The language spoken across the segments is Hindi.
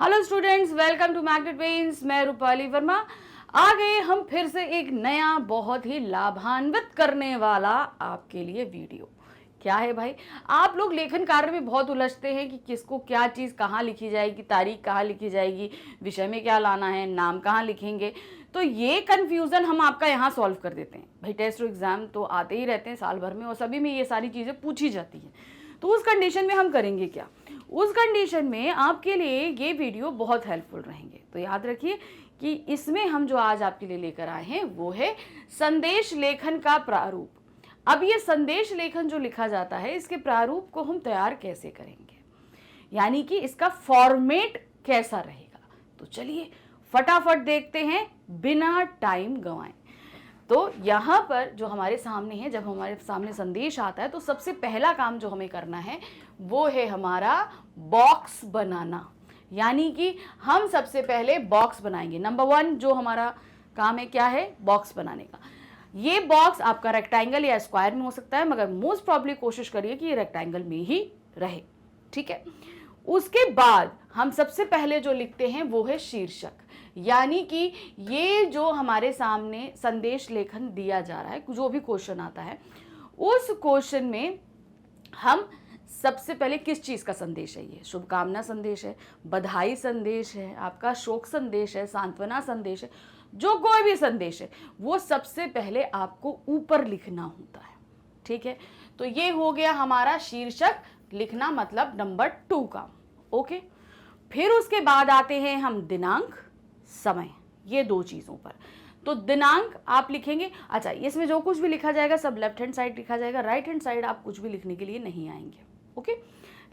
Hello students, welcome to Magnet Brains. मैं रूपाली वर्मा। आ गए हम फिर से एक नया बहुत ही लाभान्वित करने वाला आपके लिए वीडियो। क्या है भाई, आप लोग लेखन कार्य में बहुत उलझते हैं कि किसको क्या चीज़ कहाँ लिखी जाएगी, तारीख कहाँ लिखी जाएगी, विषय में क्या लाना है, नाम कहाँ लिखेंगे। तो ये कन्फ्यूज़न हम आपका यहाँ सॉल्व कर देते हैं। भाई टेस्ट और एग्ज़ाम तो आते ही रहते हैं साल भर में और सभी में ये सारी चीज़ें पूछी जाती हैं। तो उस कंडीशन में हम करेंगे क्या, उस कंडीशन में आपके लिए ये वीडियो बहुत हेल्पफुल रहेंगे। तो याद रखिए कि इसमें हम जो आज आपके लिए लेकर आए हैं वो है संदेश लेखन का प्रारूप। अब ये संदेश लेखन जो लिखा जाता है, इसके प्रारूप को हम तैयार कैसे करेंगे, यानी कि इसका फॉर्मेट कैसा रहेगा। तो चलिए फटाफट देखते हैं बिना टाइम गंवाए। तो यहाँ पर जो हमारे सामने है, जब हमारे सामने संदेश आता है तो सबसे पहला काम जो हमें करना है वो है हमारा बॉक्स बनाना। यानी कि हम सबसे पहले बॉक्स बनाएंगे। नंबर 1 जो हमारा काम है क्या है, बॉक्स बनाने का। ये बॉक्स आपका रेक्टेंगल या स्क्वायर में हो सकता है, मगर मोस्ट प्रॉब्ली कोशिश करिए कि ये रेक्टेंगल में ही रहे। ठीक है। उसके बाद हम सबसे पहले जो लिखते हैं वो है शीर्षक। यानी कि ये जो हमारे सामने संदेश लेखन दिया जा रहा है, जो भी क्वेश्चन आता है, उस क्वेश्चन में हम सबसे पहले किस चीज़ का संदेश है। ये शुभकामना संदेश है, बधाई संदेश है, आपका शोक संदेश है, सांत्वना संदेश है, जो कोई भी संदेश है वो सबसे पहले आपको ऊपर लिखना होता है। ठीक है। तो ये हो गया हमारा शीर्षक लिखना, मतलब नंबर 2 का। ओके। फिर उसके बाद आते हैं हम दिनांक, समय, ये 2 चीज़ों पर। तो दिनांक आप लिखेंगे। अच्छा, इसमें जो कुछ भी लिखा जाएगा सब लेफ्ट हैंड साइड लिखा जाएगा, राइट हैंड साइड आप कुछ भी लिखने के लिए नहीं आएंगे। ओके।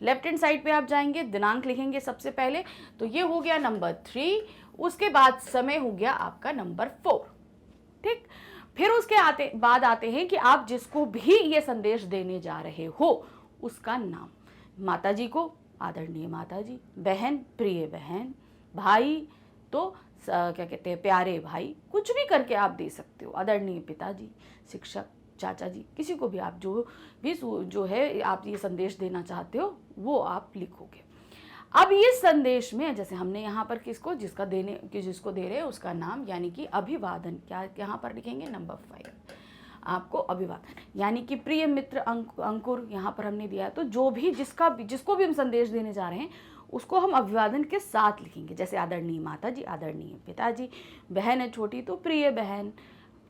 लेफ्ट हैंड साइड पे आप जाएंगे, दिनांक लिखेंगे सबसे पहले। तो ये हो गया नंबर 3। उसके बाद समय हो गया आपका नंबर 4। ठीक। फिर उसके बाद आते हैं कि आप जिसको भी ये संदेश देने जा रहे हो उसका नाम। माता जी को आदरणीय माता जी, बहन प्रिय बहन, भाई तो क्या कहते हैं प्यारे भाई, कुछ भी करके आप दे सकते हो। आदरणीय पिताजी, शिक्षक, चाचा जी, किसी को भी आप जो है आप ये संदेश देना चाहते हो वो आप लिखोगे। अब ये संदेश में जैसे हमने यहाँ पर जिसको दे रहे हैं उसका नाम, यानी कि अभिवादन, क्या यहाँ पर लिखेंगे नंबर 5 आपको अभिवादन, यानी कि प्रिय मित्र अंकुर यहाँ पर हमने दिया। तो जो भी जिसको भी हम संदेश देने जा रहे हैं उसको हम अभिवादन के साथ लिखेंगे। जैसे आदरणीय माता जी, आदरणीय पिताजी, बहन है छोटी तो प्रिय बहन,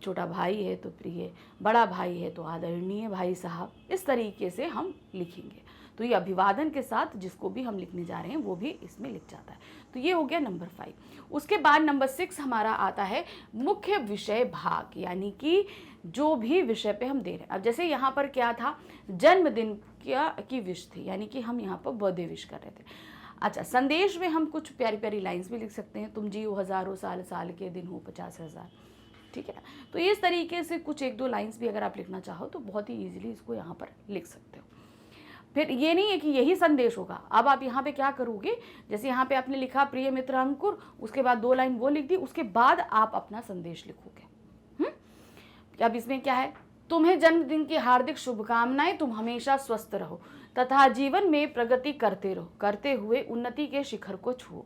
छोटा भाई है तो प्रिय, बड़ा भाई है तो आदरणीय भाई साहब, इस तरीके से हम लिखेंगे। तो ये अभिवादन के साथ जिसको भी हम लिखने जा रहे हैं वो भी इसमें लिख जाता है। तो ये हो गया नंबर 5। उसके बाद नंबर 6 हमारा आता है मुख्य विषय भाग, यानी कि जो भी विषय पे हम दे रहे हैं। अब जैसे यहाँ पर क्या था, जन्मदिन की विश थी, यानी कि हम यहाँ पर बर्थडे विश कर रहे थे। अच्छा, संदेश में हम कुछ प्यारी प्यारी लाइन्स भी लिख सकते हैं, तुम जियो हज़ारों साल, साल के दिन हो 50,000। ठीक है। तो इस तरीके से कुछ 1-2 लाइन्स भी अगर आप लिखना चाहो तो बहुत ही ईजिली इसको यहाँ पर लिख सकते हो। फिर ये नहीं है कि यही संदेश होगा। अब आप यहाँ पे क्या करोगे, जैसे यहाँ पे आपने लिखा प्रिय मित्र अंकुर, उसके बाद 2 लाइन वो लिख दी, उसके बाद आप अपना संदेश लिखोगे। अब इसमें क्या है, तुम्हें जन्मदिन की हार्दिक शुभकामनाएं, तुम हमेशा स्वस्थ रहो तथा जीवन में प्रगति करते रहो, करते हुए उन्नति के शिखर को छुओ।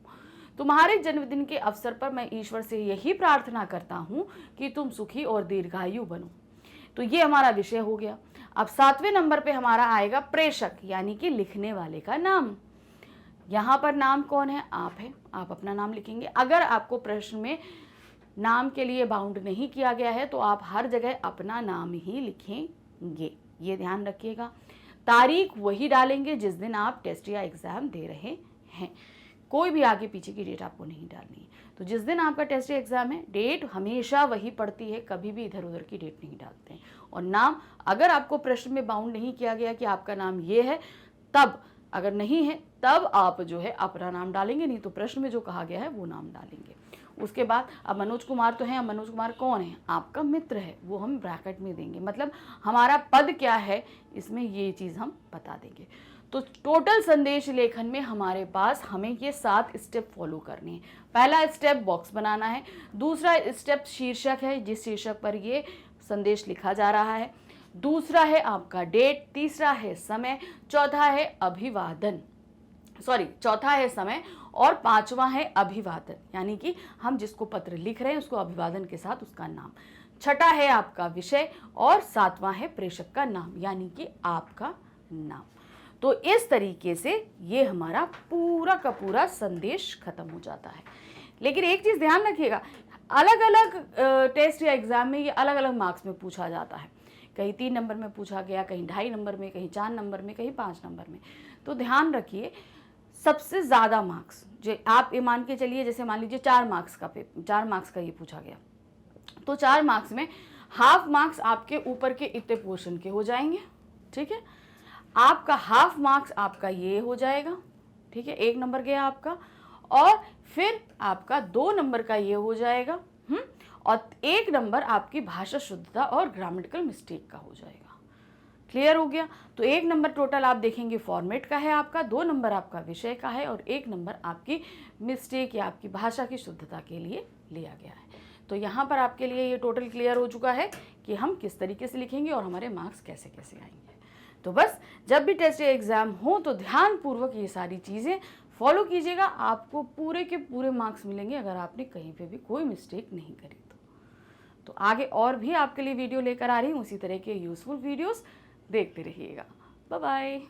तुम्हारे जन्मदिन के अवसर पर मैं ईश्वर से यही प्रार्थना करता हूँ कि तुम सुखी और दीर्घायु बनो। तो ये हमारा विषय हो गया। अब 7वें नंबर पे हमारा आएगा प्रेषक, यानी कि लिखने वाले का नाम। यहाँ पर नाम कौन है, आप है, आप अपना नाम लिखेंगे। अगर आपको प्रश्न में नाम के लिए बाउंड नहीं किया गया है तो आप हर जगह अपना नाम ही लिखेंगे, ये ध्यान रखिएगा। तारीख वही डालेंगे जिस दिन आप टेस्ट या एग्ज़ाम दे रहे हैं, कोई भी आगे पीछे की डेट आपको नहीं डालनी है। तो जिस दिन आपका टेस्ट या एग्ज़ाम है, डेट हमेशा वही पड़ती है, कभी भी इधर उधर की डेट नहीं डालते हैं। और नाम अगर आपको प्रश्न में बाउंड नहीं किया गया कि आपका नाम ये है, तब, अगर नहीं है तब आप जो है अपना नाम डालेंगे, नहीं तो प्रश्न में जो कहा गया है वो नाम डालेंगे। उसके बाद अब मनोज कुमार तो है, अब मनोज कुमार कौन है, आपका मित्र है, वो हम ब्रैकेट में देंगे, मतलब हमारा पद क्या है इसमें ये चीज़ हम बता देंगे। तो टोटल संदेश लेखन में हमारे पास हमें ये 7 स्टेप फॉलो करने हैं। पहला स्टेप बॉक्स बनाना है, दूसरा स्टेप शीर्षक है, जिस शीर्षक पर ये संदेश लिखा जा रहा है, दूसरा है आपका डेट, तीसरा है समय, चौथा है अभिवादन, चौथा है समय और पांचवा है अभिवादन, यानी कि हम जिसको पत्र लिख रहे हैं उसको अभिवादन के साथ उसका नाम। छठा है आपका विषय और सातवां है प्रेषक का नाम, यानी कि आपका नाम। तो इस तरीके से ये हमारा पूरा का पूरा संदेश खत्म हो जाता है। लेकिन एक चीज़ ध्यान रखिएगा, अलग अलग टेस्ट या एग्जाम में ये अलग अलग मार्क्स में पूछा जाता है। कहीं 3 नंबर में पूछा गया, कहीं 2.5 नंबर में, कहीं 4 नंबर में, कहीं 5 नंबर में। तो ध्यान रखिए, सबसे ज़्यादा मार्क्स जो आप ये मान के चलिए, जैसे मान लीजिए 4 मार्क्स का ये पूछा गया, तो 4 मार्क्स में हाफ मार्क्स आपके ऊपर के इतने पोर्शन के हो जाएंगे, ठीक है। आपका हाफ मार्क्स आपका ये हो जाएगा, ठीक है, 1 नंबर गया आपका, और फिर आपका 2 नंबर का ये हो जाएगा, और 1 नंबर आपकी भाषा शुद्धता और ग्रामेटिकल मिस्टेक का हो जाएगा। क्लियर हो गया। तो 1 नंबर टोटल आप देखेंगे फॉर्मेट का है आपका, 2 नंबर आपका विषय का है, और 1 नंबर आपकी मिस्टेक या आपकी भाषा की शुद्धता के लिए लिया गया है। तो यहाँ पर आपके लिए ये टोटल क्लियर हो चुका है कि हम किस तरीके से लिखेंगे और हमारे मार्क्स कैसे कैसे आएंगे। तो बस जब भी टेस्ट या एग्ज़ाम हो तो ध्यानपूर्वक ये सारी चीज़ें फॉलो कीजिएगा, आपको पूरे के पूरे मार्क्स मिलेंगे अगर आपने कहीं पे भी कोई मिस्टेक नहीं करी तो आगे और भी आपके लिए वीडियो लेकर आ रही हूँ उसी तरह के यूज़फुल वीडियोस देखते रहिएगा। Bye bye.